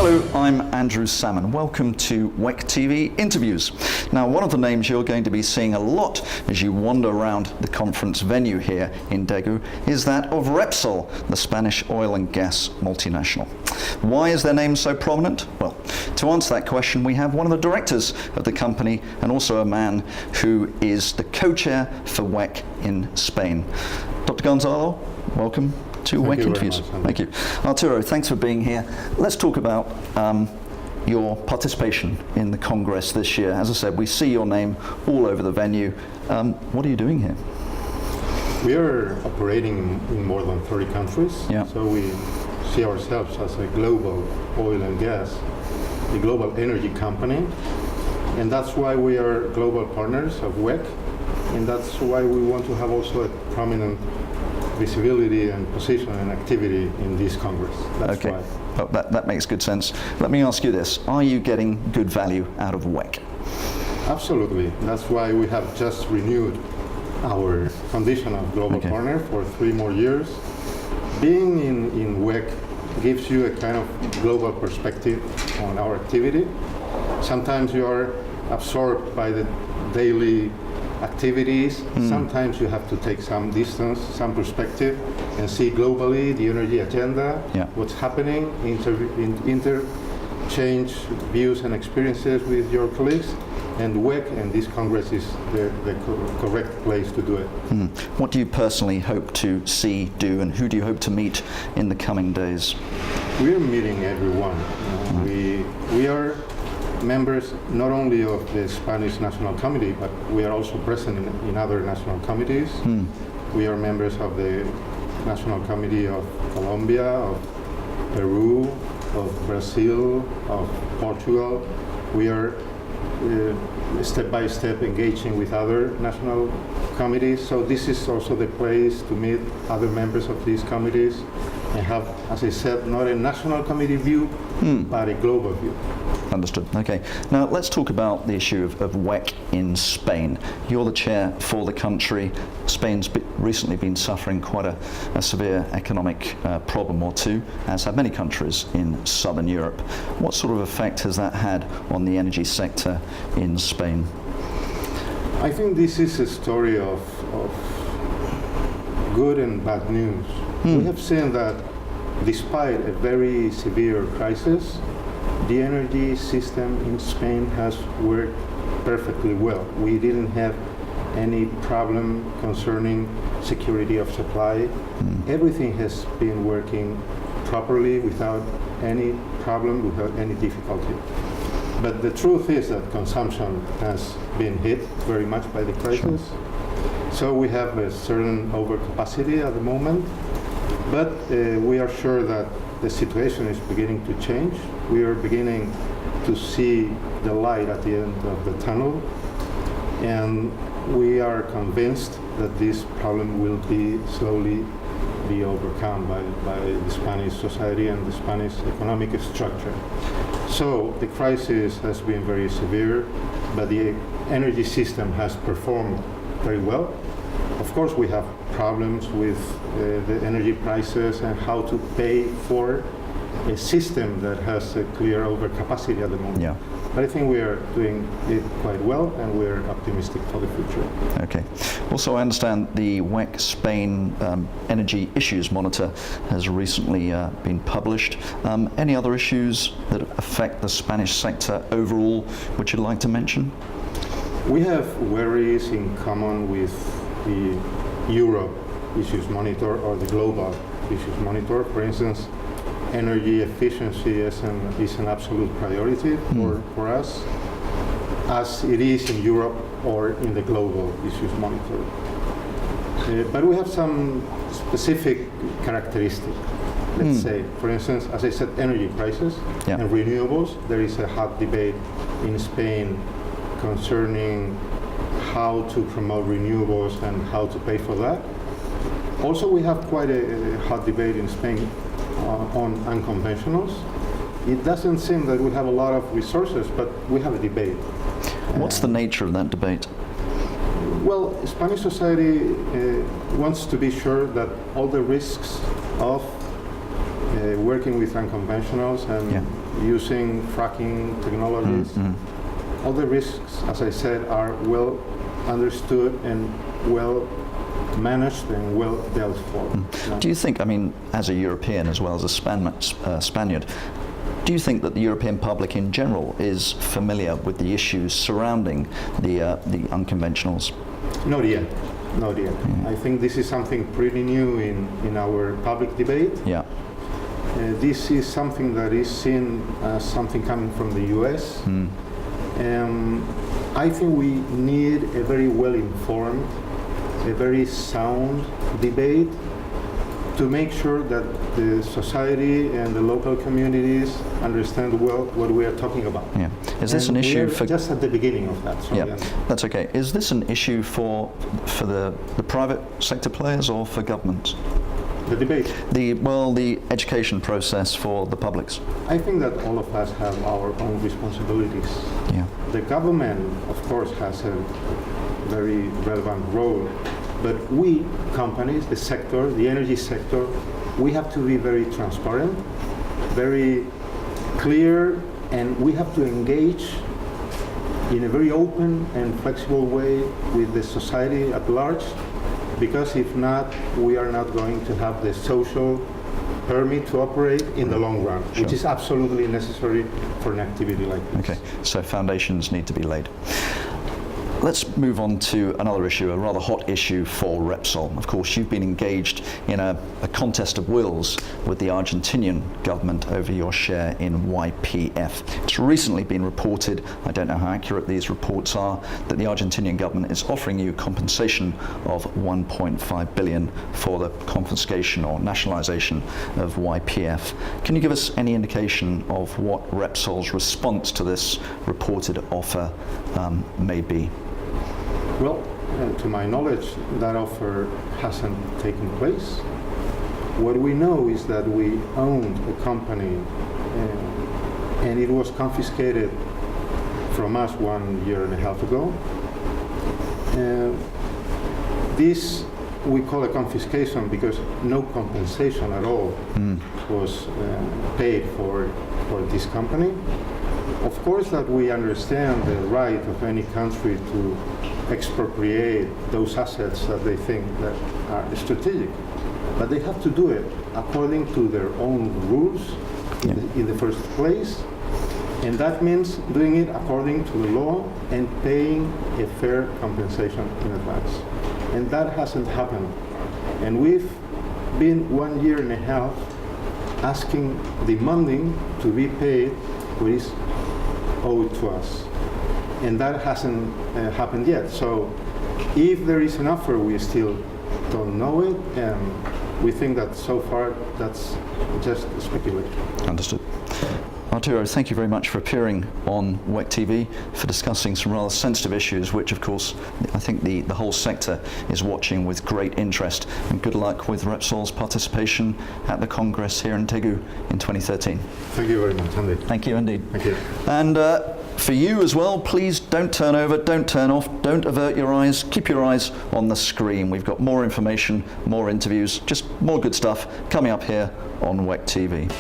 Hello, I'm Andrew Salmon. Welcome to WEC TV Interviews. Now, one of the names you're going to be seeing a lot as you wander around the conference venue here in Daegu is that of Repsol, the Spanish oil and gas multinational. Why is their name so prominent? Well, to answer that question, we have one of the directors of the company and also a man who is the co-chair for WEC in Spain. Dr. Gonzalo, welcome to WEC Interviews. Thank you. Arturo, thanks for being here. Let's talk about your participation in the Congress this year. As I said, we see your name all over the venue. What are you doing here? We are operating in more than 30 countries, so we see ourselves as a global oil and gas, a global energy company, and that's why we are global partners of WEC, and that's why we want to have also a prominent visibility and position and activity in this Congress. That's why. Well, that makes good sense. Let me ask you this. Are you getting good value out of WEC? Absolutely. That's why we have just renewed our condition of global partner for 3 more years. Being in WEC gives you a kind of global perspective on our activity. Sometimes you are absorbed by the daily activities. Sometimes you have to take some distance, some perspective, and see globally the energy agenda, what's happening, interchange views and experiences with your colleagues, and WEC and this Congress is the correct place to do it. What do you personally hope to see, do, and who do you hope to meet in the coming days? We are meeting everyone. We are members not only of the Spanish National Committee, but we are also present in other national committees. We are members of the National Committee of Colombia, of Peru, of Brazil, of Portugal. We are step by step engaging with other national committees. So this is also the place to meet other members of these committees and have, as I said, not a national committee view, but a global view. Understood. Okay. Now let's talk about the issue of WEC in Spain. You're the chair for the country. Spain's recently been suffering quite a severe economic problem or two, as have many countries in southern Europe. What sort of effect has that had on the energy sector in Spain? I think this is a story of good and bad news. We have seen that despite a very severe crisis, the energy system in Spain has worked perfectly well. We didn't have any problem concerning security of supply. Everything has been working properly without any problem, without any difficulty. But the truth is that consumption has been hit very much by the crisis. So we have a certain overcapacity at the moment, but we are sure that the situation is beginning to change. We are beginning to see the light at the end of the tunnel, and we are convinced that this problem will be slowly be overcome by the Spanish society and the Spanish economic structure. So the crisis has been very severe, but the energy system has performed very well. Of course, we have problems with the energy prices and how to pay for a system that has a clear overcapacity at the moment. But I think we are doing it quite well, and we're optimistic for the future. Okay. Also, I understand the WEC Spain Energy Issues Monitor has recently been published. Any other issues that affect the Spanish sector overall which you'd like to mention? We have worries in common with the Europe Issues Monitor or the Global Issues Monitor. For instance, energy efficiency is an absolute priority for us, as it is in Europe or in the Global Issues Monitor. But we have some specific characteristics. Let's say, for instance, as I said, energy prices and renewables. There is a hot debate in Spain concerning how to promote renewables and how to pay for that. Also, we have quite a hot debate in Spain on unconventionals. It doesn't seem that we have a lot of resources, but we have a debate. What's the nature of that debate? Well, Spanish society wants to be sure that all the risks of working with unconventionals and using fracking technologies. All the risks, as I said, are well understood and well managed and well dealt for. Do you think, I mean, as a European as well as a Spaniard, do you think that the European public in general is familiar with the issues surrounding the unconventionals? Not yet. Not yet. I think this is something pretty new in our public debate. Yeah. This is something that is seen as something coming from the US. I think we need a very well-informed, a very sound debate to make sure that the society and the local communities understand well what we are talking about. Yeah. Is this an issue for... just at the beginning of that. So yeah, that's okay. Is this an issue for the private sector players or for governments? The debate? The education process for the publics. I think that all of us have our own responsibilities. Yeah. The government, of course, has a very relevant role. But we, companies, the sector, the energy sector, we have to be very transparent, very clear, and we have to engage in a very open and flexible way with the society at large, because if not, we are not going to have the social permit to operate in the long run, which is absolutely necessary for an activity like this. Okay, so foundations need to be laid. Let's move on to another issue, a rather hot issue for Repsol. Of course, you've been engaged in a contest of wills with the Argentinian government over your share in YPF. It's recently been reported, I don't know how accurate these reports are, that the Argentinian government is offering you compensation of 1.5 billion for the confiscation or nationalization of YPF. Can you give us any indication of what Repsol's response to this reported offer may be? Well, to my knowledge, that offer hasn't taken place. What we know is that we owned a company and it was confiscated from us 1.5 years ago. This we call a confiscation because no compensation at all was paid for this company. Of course that we understand the right of any country to expropriate those assets that they think that are strategic, but they have to do it according to their own rules in the first place, and that means doing it according to the law and paying a fair compensation in advance. And that hasn't happened. And we've been 1.5 years asking, demanding to be paid what is owed to us. And that hasn't happened yet. So if there is an offer, we still don't know it, and we think that so far that's just speculation. Understood. Arturo, thank you very much for appearing on WEC TV, for discussing some rather sensitive issues, which of course I think the whole sector is watching with great interest. And good luck with Repsol's participation at the Congress here in Daegu in 2013. Thank you very much, Andy. Thank you indeed. Thank you. And for you as well, please don't turn over, don't turn off, don't avert your eyes, keep your eyes on the screen. We've got more information, more interviews, just more good stuff coming up here on WEC TV.